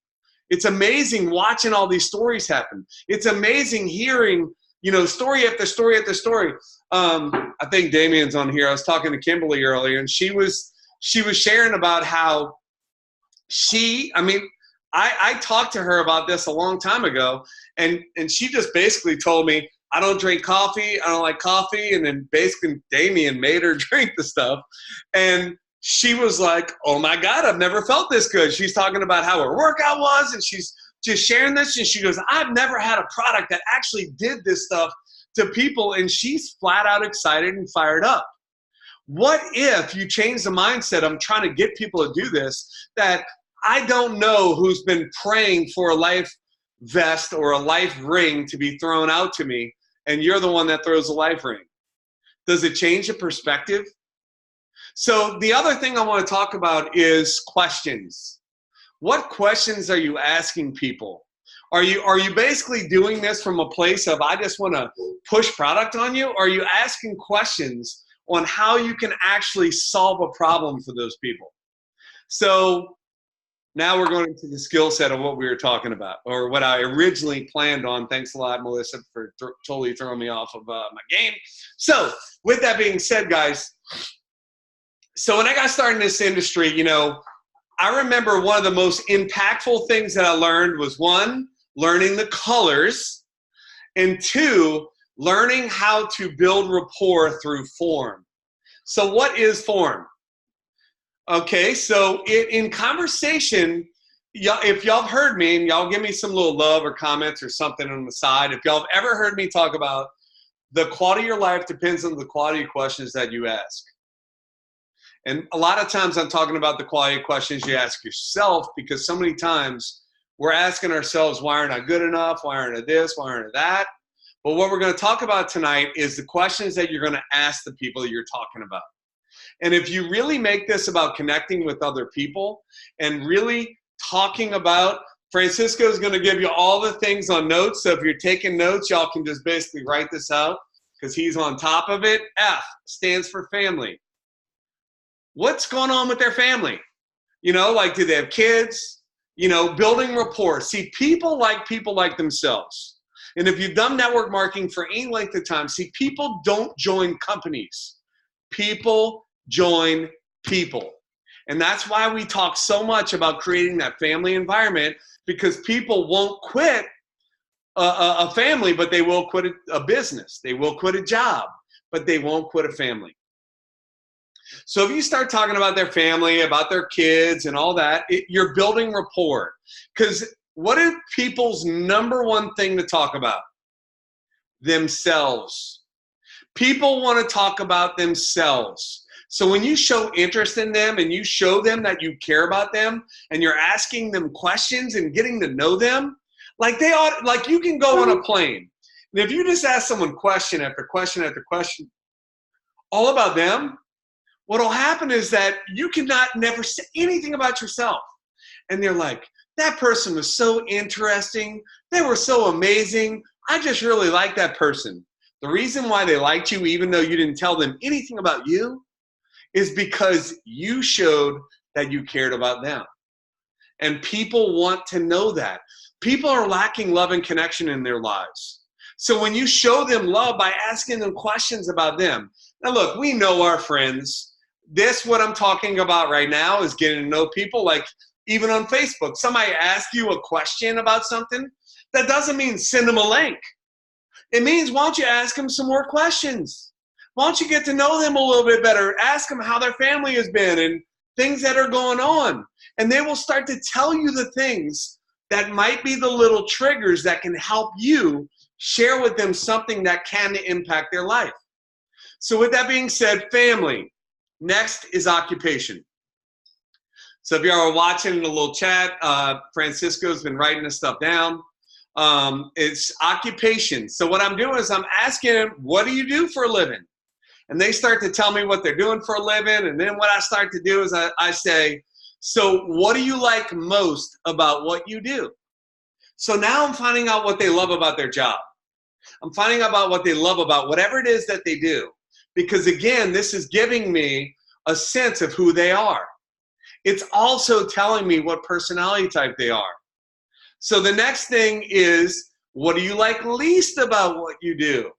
It's amazing watching all these stories happen. It's amazing hearing, story after story after story. I think Damien's on here. I was talking to Kimberly earlier, and she was sharing about how I talked to her about this a long time ago, and she just basically told me, I don't drink coffee, I don't like coffee, and then basically Damien made her drink the stuff. And she was like, oh my God, I've never felt this good. She's talking about how her workout was, and she's just sharing this, and she goes, I've never had a product that actually did this stuff to people, and she's flat out excited and fired up. What if you change the mindset, I'm trying to get people to do this, that I don't know who's been praying for a life vest or a life ring to be thrown out to me, and you're the one that throws a life ring. Does it change the perspective? So the other thing I want to talk about is questions. What questions are you asking people? Are you basically doing this from a place of, I just want to push product on you? Or are you asking questions on how you can actually solve a problem for those people? So now we're going into the skill set of what we were talking about, or what I originally planned on. Thanks a lot, Melissa, for totally throwing me off of my game. So with that being said, guys, so when I got started in this industry, I remember one of the most impactful things that I learned was, one, learning the colors, and two, learning how to build rapport through form. So what is form? Okay, so in conversation, if y'all have heard me, and y'all give me some little love or comments or something on the side, if y'all have ever heard me talk about the quality of your life depends on the quality of questions that you ask. And a lot of times I'm talking about the quality of questions you ask yourself, because so many times we're asking ourselves, why aren't I good enough? Why aren't I this? Why aren't I that? But what we're going to talk about tonight is the questions that you're going to ask the people that you're talking about. And if you really make this about connecting with other people and really talking about, Francisco is going to give you all the things on notes. So if you're taking notes, y'all can just basically write this out because he's on top of it. F stands for family. What's going on with their family? Like, do they have kids? Building rapport. See, people like themselves. And if you've done network marketing for any length of time, see, people don't join companies. People join people. And that's why we talk so much about creating that family environment, because people won't quit a family, but they will quit a business. They will quit a job, but they won't quit a family. So if you start talking about their family, about their kids and all that, you're building rapport. Because what is people's number one thing to talk about? Themselves. People want to talk about themselves. So when you show interest in them and you show them that you care about them and you're asking them questions and getting to know them, like you can go on a plane. And if you just ask someone question after question after question, all about them, what'll happen is that you cannot never say anything about yourself. And they're like, that person was so interesting. They were so amazing. I just really like that person. The reason why they liked you, even though you didn't tell them anything about you, is because you showed that you cared about them. And people want to know that. People are lacking love and connection in their lives. So when you show them love by asking them questions about them. Now look, we know our friends. What I'm talking about right now is getting to know people. Like even on Facebook, somebody asks you a question about something. That doesn't mean send them a link. It means, why don't you ask them some more questions? Why don't you get to know them a little bit better? Ask them how their family has been and things that are going on. And they will start to tell you the things that might be the little triggers that can help you share with them something that can impact their life. So with that being said, family. Next is occupation. So if you are watching in a little chat, Francisco's been writing this stuff down. It's occupation. So what I'm doing is I'm asking them, what do you do for a living? And they start to tell me what they're doing for a living. And then what I start to do is I say, so what do you like most about what you do? So now I'm finding out what they love about their job. I'm finding out about what they love about whatever it is that they do. Because again, this is giving me a sense of who they are. It's also telling me what personality type they are. So the next thing is, what do you like least about what you do?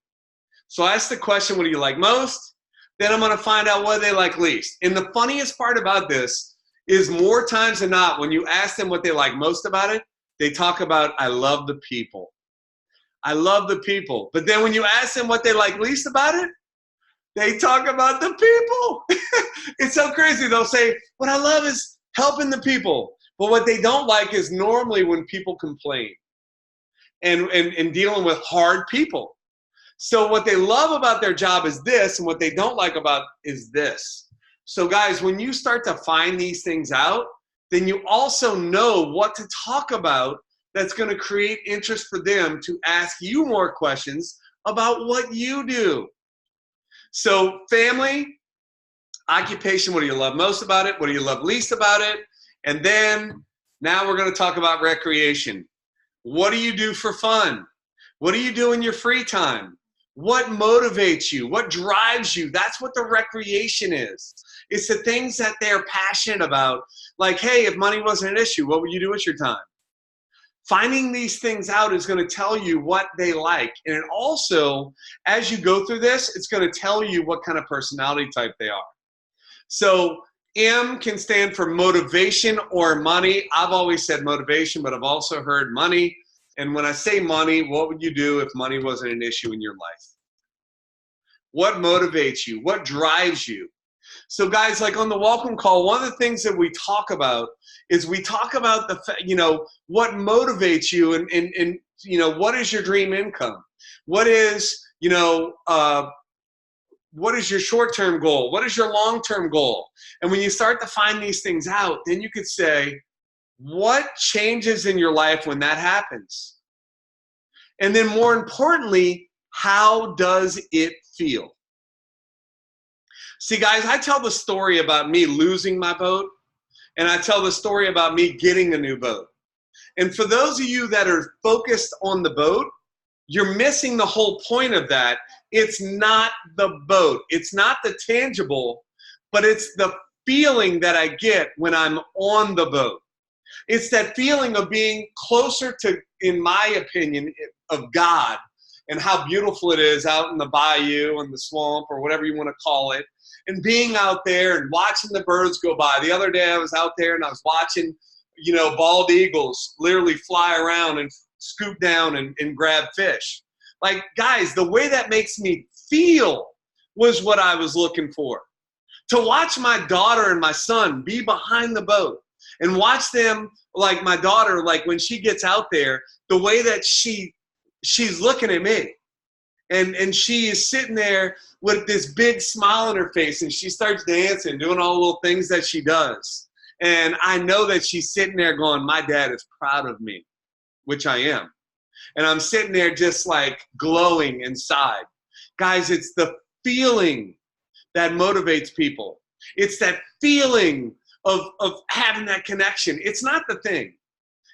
So I ask the question, what do you like most? Then I'm going to find out what they like least. And the funniest part about this is more times than not, when you ask them what they like most about it, they talk about, I love the people. I love the people. But then when you ask them what they like least about it, they talk about the people. It's so crazy. They'll say, what I love is helping the people. But what they don't like is normally when people complain and dealing with hard people. So what they love about their job is this, and what they don't like about is this. So guys, when you start to find these things out, then you also know what to talk about that's going to create interest for them to ask you more questions about what you do. So family, occupation, what do you love most about it? What do you love least about it? And then now we're going to talk about recreation. What do you do for fun? What do you do in your free time? What motivates you? What drives you? That's what the recreation is. It's the things that they're passionate about. Like, hey, if money wasn't an issue, what would you do with your time? Finding these things out is going to tell you what they like. And it also, as you go through this, it's going to tell you what kind of personality type they are. So M can stand for motivation or money. I've always said motivation, but I've also heard money. And when I say money, what would you do if money wasn't an issue in your life? What motivates you? What drives you? So guys, like on the welcome call, one of the things that we talk about is we talk about what motivates you and what is your dream income? What is your short-term goal? What is your long-term goal? And when you start to find these things out, then you could say, what changes in your life when that happens? And then more importantly, how does it feel? See, guys, I tell the story about me losing my boat, and I tell the story about me getting a new boat. And for those of you that are focused on the boat, you're missing the whole point of that. It's not the boat. It's not the tangible, but it's the feeling that I get when I'm on the boat. It's that feeling of being closer to in my opinion, of God and how beautiful it is out in the bayou and the swamp or whatever you want to call it, and being out there and watching the birds go by. The other day I was out there and I was watching, you know, bald eagles literally fly around and scoop down and grab fish. Like, guys, the way that makes me feel was what I was looking for. To watch my daughter and my son be behind the boat and watch them, like my daughter, like when she gets out there, the way that she's looking at me. And she is sitting there with this big smile on her face, and she starts dancing, doing all the little things that she does. And I know that she's sitting there going, my dad is proud of me, which I am. And I'm sitting there just like glowing inside. Guys, it's the feeling that motivates people. It's that feeling of having that connection. It's not the thing.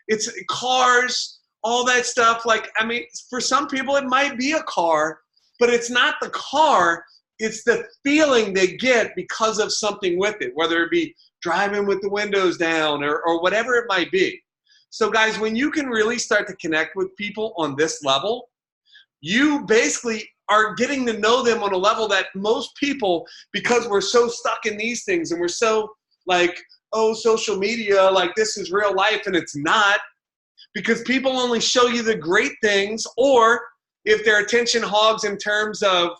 It's cars, all that stuff. Like, I mean, for some people it might be a car, but it's not the car. It's the feeling they get because of something with it, whether it be driving with the windows down or whatever it might be. So guys, when you can really start to connect with people on this level, you basically are getting to know them on a level that most people, because we're so stuck in these things and we're so like, oh, social media, like this is real life, and it's not, because people only show you the great things, or if they're attention hogs in terms of,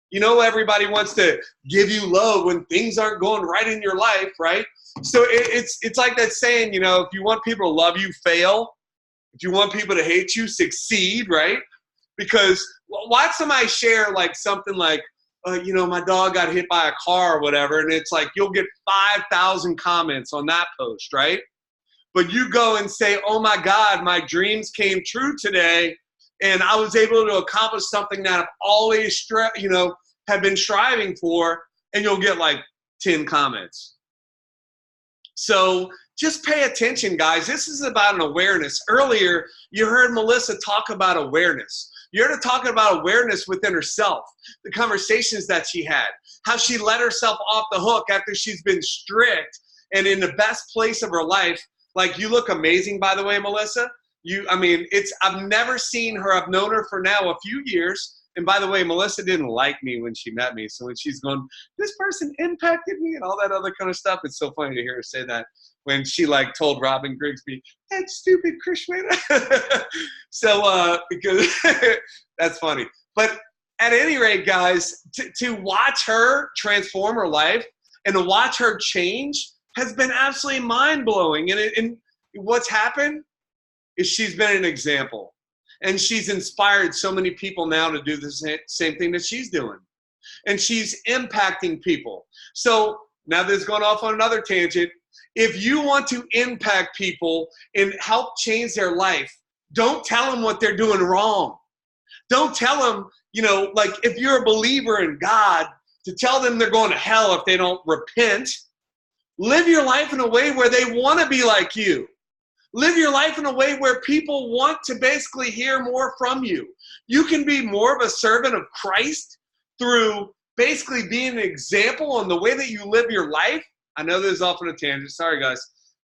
you know, everybody wants to give you love when things aren't going right in your life, right? So it's like that saying, you know, if you want people to love you, fail. If you want people to hate you, succeed, right? Because watch somebody share like something like, you know, my dog got hit by a car or whatever, and it's like you'll get 5,000 comments on that post, right? But you go and say, oh my God, my dreams came true today, and I was able to accomplish something that I've always, you know, have been striving for, and you'll get like 10 comments. So just pay attention, guys. This is about an awareness. Earlier, you heard Melissa talk about awareness. You heard her talking about awareness within herself, the conversations that she had, how she let herself off the hook after she's been strict and in the best place of her life. Like, you look amazing, by the way, Melissa. I mean, I've never seen her. I've known her for now a few years. And by the way, Melissa didn't like me when she met me. So when she's going, this person impacted me and all that other kind of stuff, it's so funny to hear her say that when she like told Robin Grigsby, that stupid Chris Schrader. So because that's funny. But at any rate, guys, to watch her transform her life and to watch her change has been absolutely mind-blowing. And what's happened is she's been an example. And she's inspired so many people now to do the same thing that she's doing. And she's impacting people. So now this is going off on another tangent. If you want to impact people and help change their life, don't tell them what they're doing wrong. Don't tell them, you know, like if you're a believer in God, to tell them they're going to hell if they don't repent. Live your life in a way where they want to be like you. Live your life in a way where people want to basically hear more from you. You can be more of a servant of Christ through basically being an example on the way that you live your life. I know this is often a tangent, sorry guys.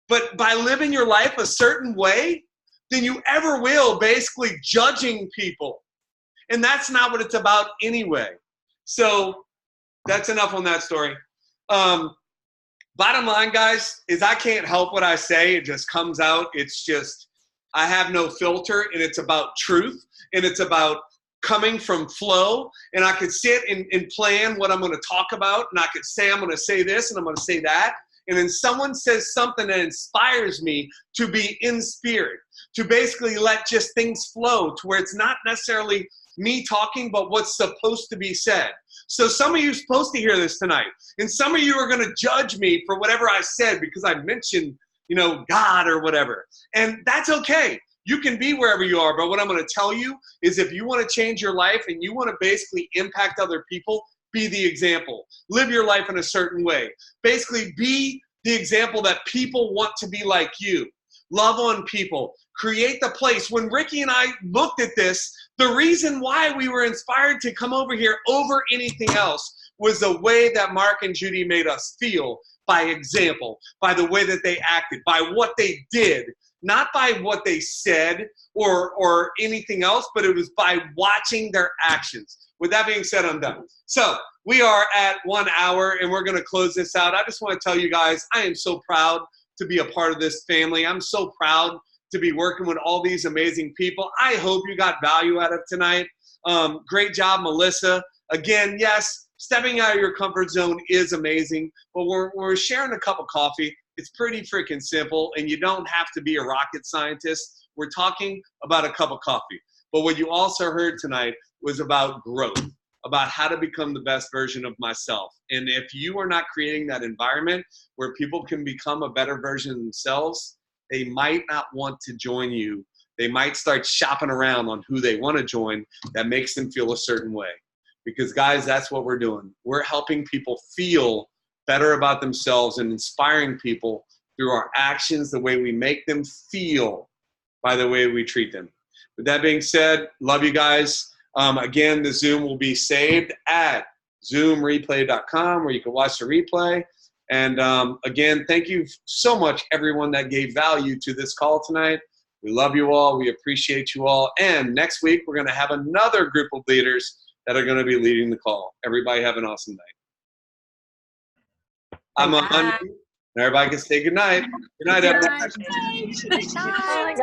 But by living your life a certain way, than you ever will basically judging people. And that's not what it's about anyway. So that's enough on that story. Bottom line, guys, is I can't help what I say. It just comes out. It's just, I have no filter, and it's about truth, and it's about coming from flow. And I could sit and plan what I'm going to talk about, and I could say I'm going to say this, and I'm going to say that. And then someone says something that inspires me to be in spirit, to basically let just things flow to where it's not necessarily me talking, but what's supposed to be said. So some of you are supposed to hear this tonight. And some of you are going to judge me for whatever I said because I mentioned, you know, God or whatever. And that's okay. You can be wherever you are. But what I'm going to tell you is if you want to change your life and you want to basically impact other people, be the example. Live your life in a certain way. Basically be the example that people want to be like you. Love on people. Create the place. When Ricky and I looked at this, the reason why we were inspired to come over here over anything else was the way that Mark and Judy made us feel by example, by the way that they acted, by what they did. not by what they said or anything else, but it was by watching their actions. With that being said, I'm done. So we are at 1 hour, and we're going to close this out. I just want to tell you guys, I am so proud to be a part of this family. I'm so proud to be working with all these amazing people. I hope you got value out of tonight. Great job, Melissa. Again, yes, stepping out of your comfort zone is amazing, but we're sharing a cup of coffee. It's pretty freaking simple, and you don't have to be a rocket scientist. We're talking about a cup of coffee. But what you also heard tonight was about growth, about how to become the best version of myself. And if you are not creating that environment where people can become a better version of themselves, they might not want to join you. They might start shopping around on who they want to join that makes them feel a certain way. Because guys, that's what we're doing. We're helping people feel better about themselves and inspiring people through our actions, the way we make them feel by the way we treat them. With that being said, love you guys. Again, the Zoom will be saved at zoomreplay.com where you can watch the replay. And again, thank you so much, everyone that gave value to this call tonight. We love you all. We appreciate you all. And next week, we're going to have another group of leaders that are going to be leading the call. Everybody have an awesome night. I'm on. Everybody can say good night. Good night, everyone. Good night.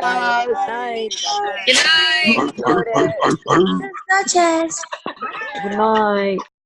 Good night.